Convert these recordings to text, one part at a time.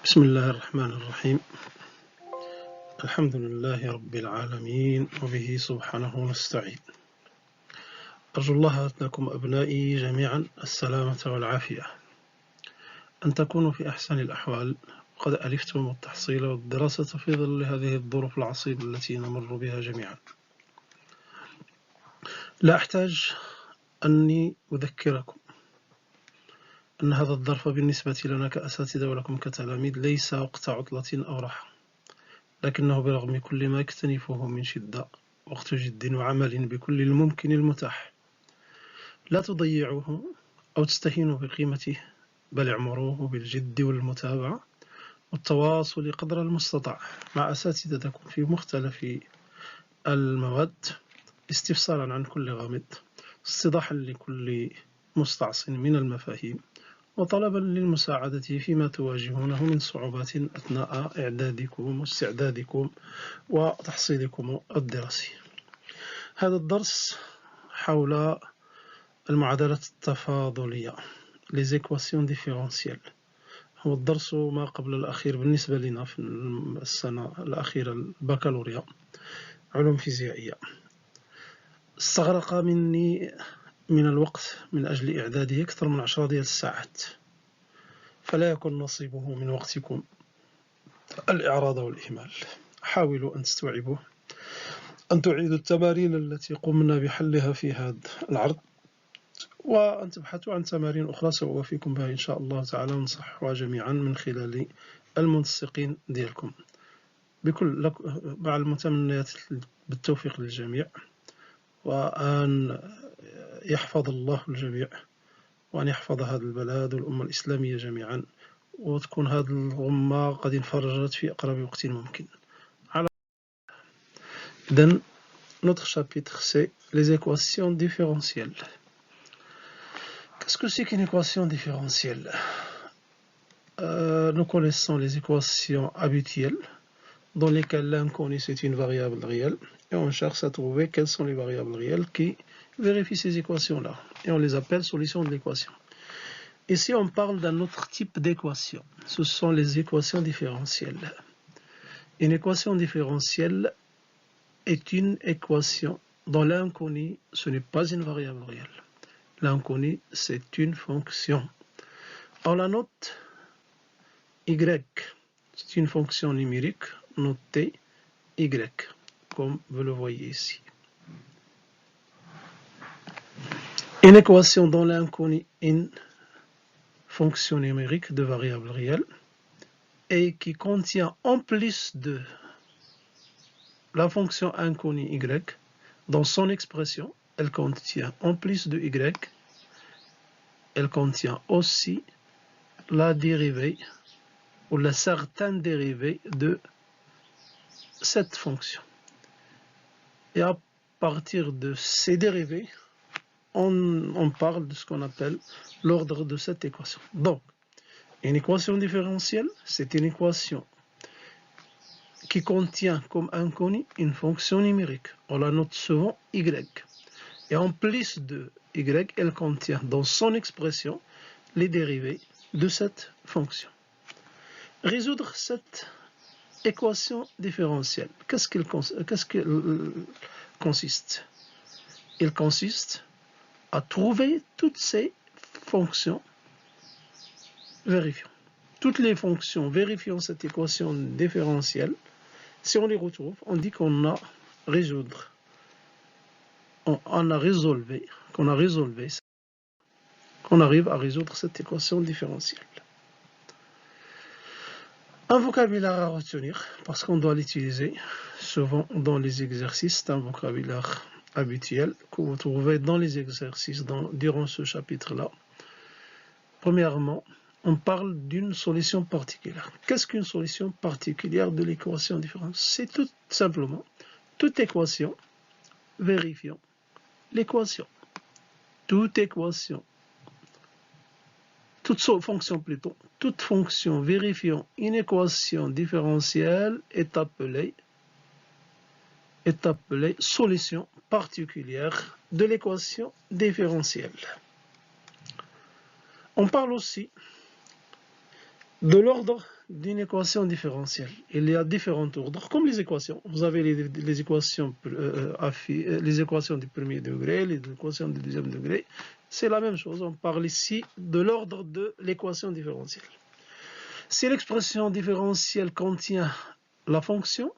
بسم الله الرحمن الرحيم. الحمد لله رب العالمين وبه سبحانه نستعين. أرجو الله لكم أبنائي جميعا السلامة والعافية، أن تكونوا في أحسن الأحوال، وقد ألفتم التحصيل والدراسة في ظل هذه الظروف العصيبة التي نمر بها جميعا. لا أحتاج أني أذكركم أن هذا الظرف بالنسبة لنا كأساتذة ولكم كتلاميذ ليس وقت عطلة أو راحة، لكنه برغم كل ما يكتنفه من شدة وقت جد وعمل بكل الممكن المتاح. لا تضيعوه أو تستهينوا بقيمته، بل اعمروه بالجد والمتابعة والتواصل قدر المستطاع مع أساتذتكم في مختلف المواد، استفسارا عن كل غامض، استيضاحا لكل مستعصٍ من المفاهيم، وطلبا للمساعدة فيما تواجهونه من صعوبات أثناء إعدادكم واستعدادكم وتحصيلكم الدراسي. هذا الدرس حول المعادلة التفاضلية les équations différentielles، هو الدرس ما قبل الأخير بالنسبة لنا في السنة الأخيرة البكالوريا علوم فيزيائية. استغرق مني من الوقت من أجل إعداده أكثر من 10 الساعات، فلا يكون نصيبه من وقتكم الإعراض والإهمال. حاولوا أن تستوعبوه، أن تعيدوا التمارين التي قمنا بحلها في هذا العرض، وأن تبحثوا عن تمارين أخرى سأوافيكم بها إن شاء الله تعالى، ونصححها جميعا من خلال المنسقين ديالكم. مع المتمنيات بالتوفيق للجميع، وأن يحفظ الله الجميع، وأن يحفظ هذا البلد والأمة الإسلامية جميعا، وتكون هذه الغمة قد انفرجت في أقرب وقت ممكن. إذن notre chapitre c'est les équations différentielles. Qu'est-ce que c'est qu'une équation différentielle? Nous connaissons les équations habituelles dans lesquelles l'inconnu c'est une variable réelle, et on cherche à trouver quelles sont les variables réelles qui vérifient ces équations-là, et on les appelle solutions de l'équation. Ici on parle d'un autre type d'équation, ce sont les équations différentielles. Une équation différentielle est une équation dont l'inconnu ce n'est pas une variable réelle. L'inconnu c'est une fonction. On la note y, c'est une fonction numérique notée y, comme vous le voyez ici. Une équation dont l'inconnu est une fonction numérique de variable réelle et qui contient en plus de la fonction inconnue y, dans son expression, elle contient en plus de y, elle contient aussi la dérivée ou la certaine dérivée de cette fonction. Et à partir de ces dérivées, on parle de ce qu'on appelle l'ordre de cette équation. Donc, une équation différentielle, c'est une équation qui contient comme inconnu une fonction numérique. On la note souvent y. Et en plus de y, elle contient dans son expression les dérivées de cette fonction. Résoudre cette équation différentielle, qu'est-ce qu'elle consiste? Il consiste à trouver toutes ces fonctions vérifiant. Toutes les fonctions vérifiant cette équation différentielle, si on les retrouve, on dit qu'on a résolu, qu'on arrive à résoudre cette équation différentielle. Un vocabulaire à retenir, parce qu'on doit l'utiliser souvent dans les exercices, c'est un vocabulaire habituel que vous trouvez dans les exercices durant ce chapitre-là. Premièrement, on parle d'une solution particulière. Qu'est-ce qu'une solution particulière de l'équation différentielle? C'est tout simplement toute équation vérifiant l'équation. Toute fonction vérifiant une équation différentielle est appelée solution particulière de l'équation différentielle. On parle aussi de l'ordre d'une équation différentielle. Il y a différents ordres, comme les équations. Vous avez les équations du premier degré, les équations du deuxième degré. C'est la même chose. On parle ici de l'ordre de l'équation différentielle. Si l'expression différentielle contient la fonction,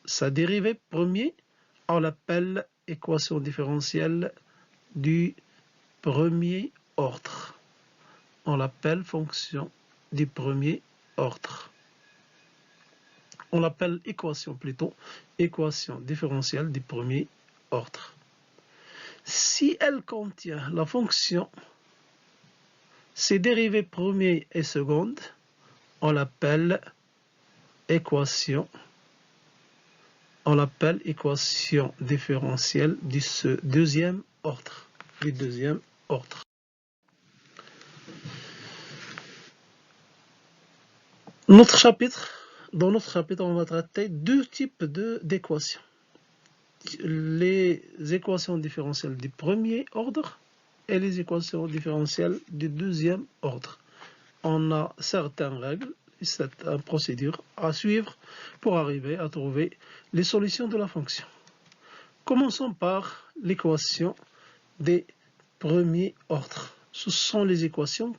sa dérivée premier, on l'appelle équation différentielle du premier ordre. On l'appelle fonction du premier ordre. On l'appelle équation plutôt, équation différentielle du premier ordre. Si elle contient la fonction, ses dérivées première et seconde, on l'appelle équation différentielle du deuxième ordre. Dans notre chapitre, on va traiter deux types d'équations. Les équations différentielles du premier ordre et les équations différentielles du deuxième ordre. On a certaines règles, certaines procédures à suivre pour arriver à trouver les solutions de la fonction. Commençons par l'équation des premiers ordres. Ce sont les équations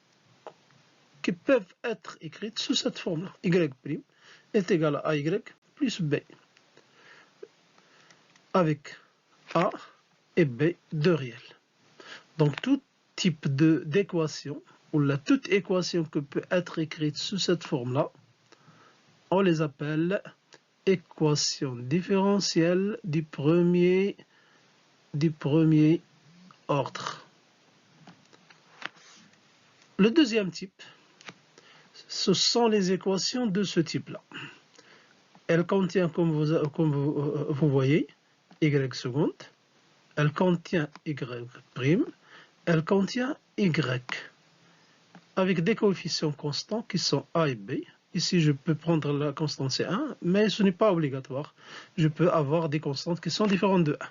qui peuvent être écrites sous cette forme-là. Y' est égal à y plus b, avec a et b deux réels. Donc tout type d'équation, ou toute équation qui peut être écrite sous cette forme-là, on les appelle équations différentielles du premier ordre. Le deuxième type, ce sont les équations de ce type-là. Elle contient, comme vous voyez, y seconde, elle contient y prime, elle contient y, avec des coefficients constants qui sont a et b. Ici, je peux prendre la constante C1, mais ce n'est pas obligatoire. Je peux avoir des constantes qui sont différentes de 1.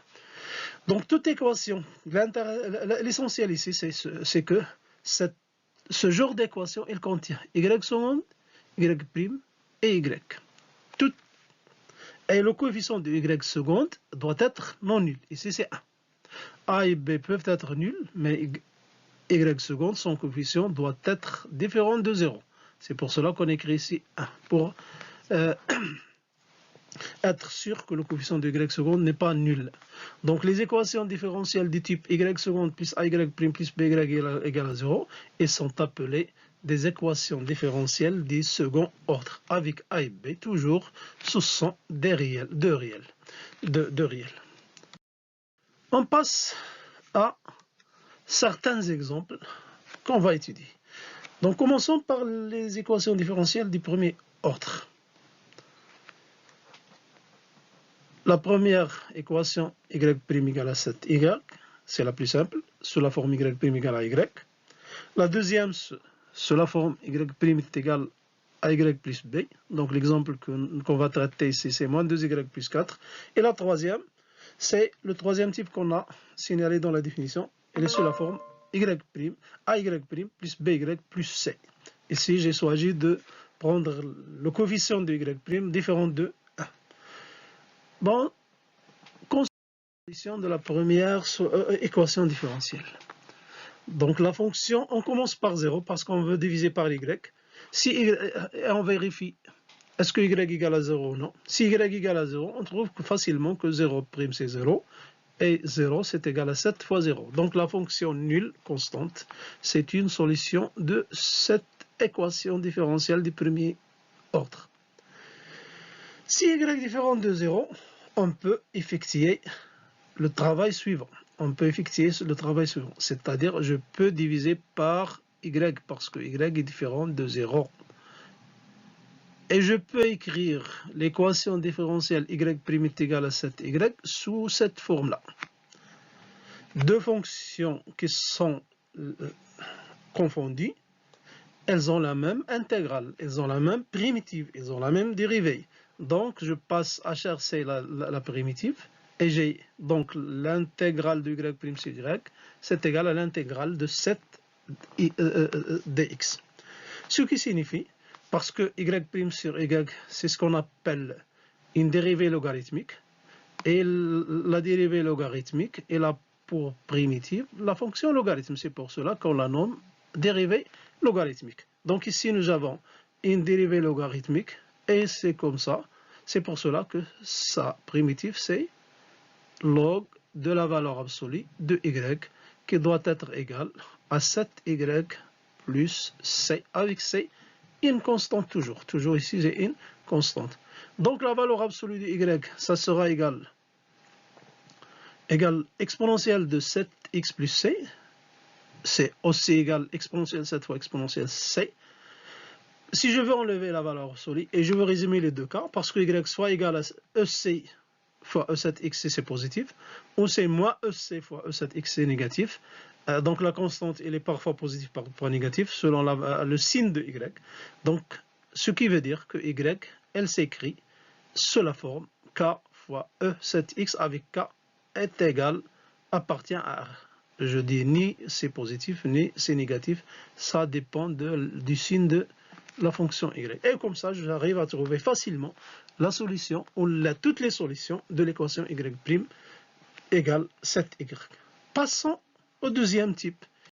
Donc, toute équation, l'essentiel ici, c'est que ce genre d'équation, il contient y seconde, y prime et y. Et le coefficient de y seconde doit être non nul. Ici, c'est 1. A et b peuvent être nuls, mais y seconde, son coefficient doit être différent de 0. C'est pour cela qu'on écrit ici 1, pour être sûr que le coefficient de y seconde n'est pas nul. Donc les équations différentielles du type y seconde plus ay prime plus by égale à 0, elles sont appelées des équations différentielles du second ordre. Avec a et b, toujours, ce sont deux réels. On passe à certains exemples qu'on va étudier. Donc commençons par les équations différentielles du premier ordre. La première équation y' égale à 7y, c'est la plus simple, sous la forme y' égale à y. La deuxième, sous la forme y' est égale à y plus b. Donc l'exemple qu'on va traiter ici, c'est moins 2y plus 4. Et la troisième, c'est le troisième type qu'on a signalé dans la définition. Elle est sous la forme y', ay' plus by plus c. Ici, j'ai choisi de prendre le coefficient de y' différent de 1. Bon, constitution de la première équation différentielle. Donc la fonction, on commence par 0 parce qu'on veut diviser par y. Si on vérifie, est-ce que y égale à 0 ou non? Si y égale à 0, on trouve facilement que 0' c'est 0. Et 0, c'est égal à 7 fois 0. Donc la fonction nulle, constante, c'est une solution de cette équation différentielle du premier ordre. Si y est différent de 0, on peut effectuer le travail suivant. C'est-à-dire, je peux diviser par y, parce que y est différent de 0. Et je peux écrire l'équation différentielle y' est égale à 7y sous cette forme-là. Deux fonctions qui sont confondues, elles ont la même intégrale, elles ont la même primitive, elles ont la même dérivée. Donc, je passe à chercher la primitive, et j'ai donc l'intégrale de y' sur y, c'est égal à l'intégrale de 7 dx. Ce qui signifie parce que y' sur y, c'est ce qu'on appelle une dérivée logarithmique. Et la dérivée logarithmique, elle a pour primitive la fonction logarithme. C'est pour cela qu'on la nomme dérivée logarithmique. Donc ici, nous avons une dérivée logarithmique et c'est comme ça. C'est pour cela que sa primitive, c'est log de la valeur absolue de y qui doit être égale à 7y plus c. Avec c, une constante toujours. Toujours ici, j'ai une constante. Donc la valeur absolue de y, ça sera égal exponentielle de 7x plus c. C'est aussi égal exponentielle 7 fois exponentielle c. Si je veux enlever la valeur absolue, et je veux résumer les deux cas, parce que y soit égal à ec fois e7x, c'est positif, ou c'est moins ec fois e7x, c'est négatif. Donc la constante, elle est parfois positive, parfois négative, selon le signe de y. Donc, ce qui veut dire que y, elle s'écrit sous la forme k fois e7x avec k est égal, appartient à R. Je dis ni c'est positif, ni c'est négatif. Ça dépend du signe de la fonction y. Et comme ça, j'arrive à trouver facilement la solution, ou toutes les solutions de l'équation y' égale 7y. Passons au deuxième type